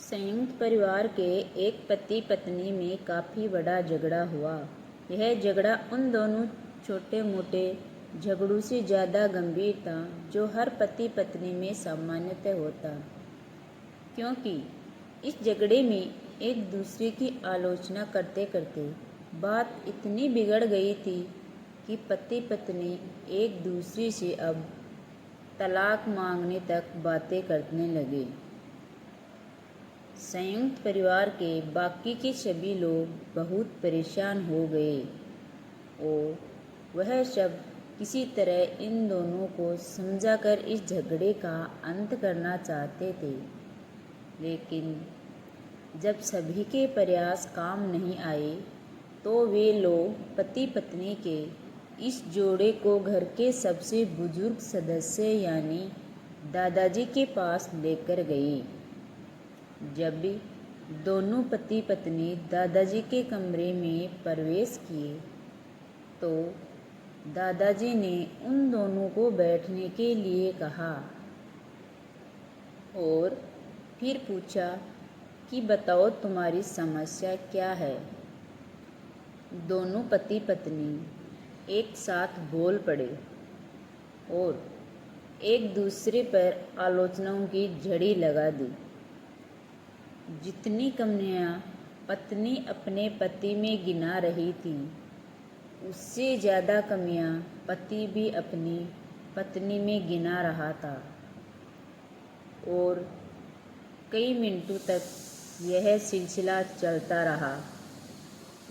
संयुक्त परिवार के एक पति पत्नी में काफ़ी बड़ा झगड़ा हुआ। यह झगड़ा उन दोनों छोटे मोटे झगड़ों से ज़्यादा गंभीर था जो हर पति पत्नी में सामान्यतः होता, क्योंकि इस झगड़े में एक दूसरे की आलोचना करते करते बात इतनी बिगड़ गई थी कि पति पत्नी एक दूसरे से अब तलाक मांगने तक बातें करने लगे। संयुक्त परिवार के बाकी के सभी लोग बहुत परेशान हो गए और वह सब किसी तरह इन दोनों को समझाकर इस झगड़े का अंत करना चाहते थे। लेकिन जब सभी के प्रयास काम नहीं आए तो वे लोग पति पत्नी के इस जोड़े को घर के सबसे बुजुर्ग सदस्य यानी दादाजी के पास लेकर गए। जब भी दोनों पति पत्नी दादाजी के कमरे में प्रवेश किए तो दादाजी ने उन दोनों को बैठने के लिए कहा और फिर पूछा कि बताओ तुम्हारी समस्या क्या है। दोनों पति पत्नी एक साथ बोल पड़े और एक दूसरे पर आलोचनाओं की झड़ी लगा दी। जितनी कमियां पत्नी अपने पति में गिना रही थी, उससे ज़्यादा कमियां पति भी अपनी पत्नी में गिना रहा था और कई मिनटों तक यह सिलसिला चलता रहा।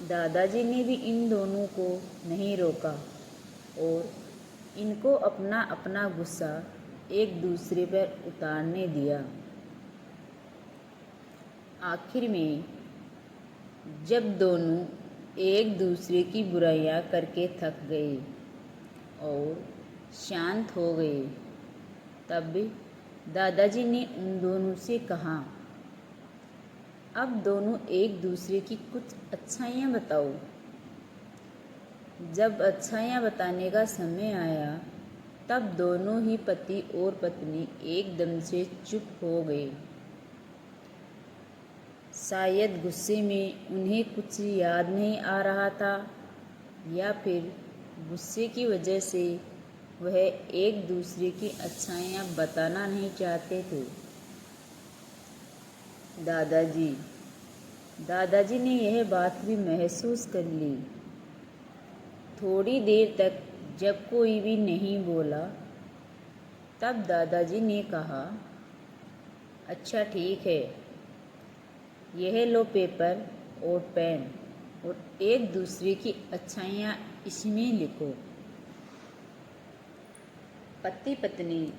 दादाजी ने भी इन दोनों को नहीं रोका और इनको अपना अपना गुस्सा एक दूसरे पर उतारने दिया। आखिर में जब दोनों एक दूसरे की बुराइयां करके थक गए और शांत हो गए, तब दादाजी ने उन दोनों से कहा, अब दोनों एक दूसरे की कुछ अच्छाइयाँ बताओ। जब अच्छाइयाँ बताने का समय आया तब दोनों ही पति और पत्नी एकदम से चुप हो गए। शायद गुस्से में उन्हें कुछ याद नहीं आ रहा था या फिर गुस्से की वजह से वह एक दूसरे की अच्छाइयाँ बताना नहीं चाहते थे। दादाजी ने यह बात भी महसूस कर ली। थोड़ी देर तक जब कोई भी नहीं बोला तब दादाजी ने कहा, अच्छा ठीक है, यह लो पेपर और पेन और एक दूसरे की अच्छाइयाँ इसमें लिखो। पति पत्नी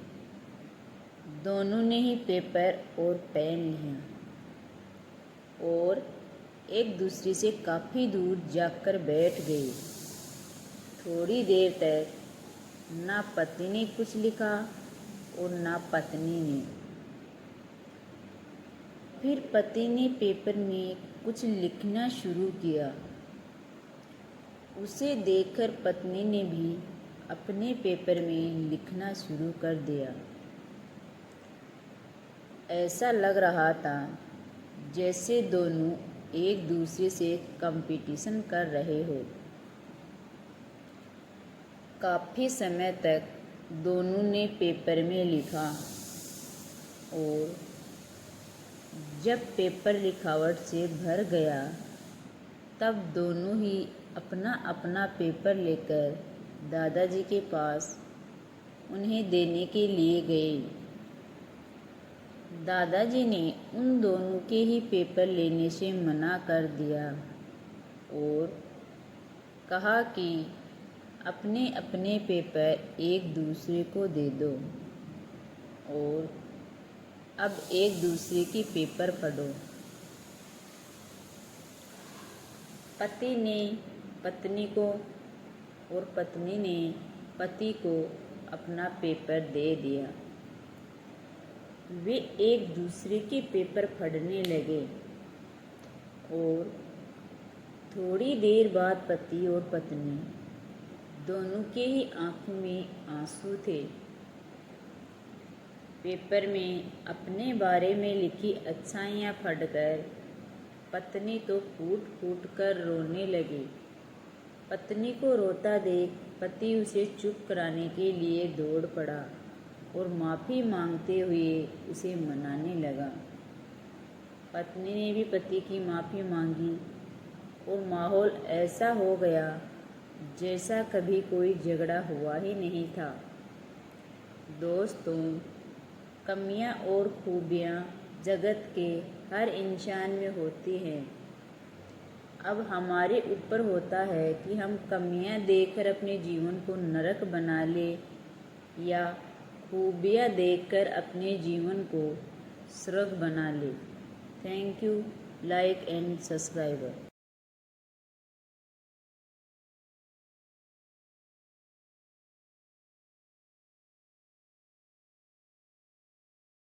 दोनों ने ही पेपर और पेन लिया और एक दूसरे से काफ़ी दूर जाकर बैठ गए। थोड़ी देर तक ना पति ने कुछ लिखा और ना पत्नी ने। फिर पति ने पेपर में कुछ लिखना शुरू किया। उसे देखकर पत्नी ने भी अपने पेपर में लिखना शुरू कर दिया। ऐसा लग रहा था जैसे दोनों एक दूसरे से कंपटीशन कर रहे हो। काफ़ी समय तक दोनों ने पेपर में लिखा और जब पेपर लिखावट से भर गया तब दोनों ही अपना अपना पेपर लेकर दादाजी के पास उन्हें देने के लिए गए। दादाजी ने उन दोनों के ही पेपर लेने से मना कर दिया और कहा कि अपने अपने पेपर एक दूसरे को दे दो और अब एक दूसरे की पेपर पढ़ो। पति ने पत्नी को और पत्नी ने पति को अपना पेपर दे दिया। वे एक दूसरे के पेपर पढ़ने लगे और थोड़ी देर बाद पति और पत्नी दोनों के ही आंखों में आंसू थे। पेपर में अपने बारे में लिखी अच्छाइयाँ पढ़कर पत्नी तो फूट फूट कर रोने लगी। पत्नी को रोता देख पति उसे चुप कराने के लिए दौड़ पड़ा और माफ़ी मांगते हुए उसे मनाने लगा। पत्नी ने भी पति की माफ़ी मांगी और माहौल ऐसा हो गया जैसा कभी कोई झगड़ा हुआ ही नहीं था। दोस्तों, कमियां और खूबियां जगत के हर इंसान में होती हैं। अब हमारे ऊपर होता है कि हम कमियां देखकर अपने जीवन को नरक बना ले या खूबियां देखकर अपने जीवन को स्वर्ग बना ले। Thank you, like and subscribe.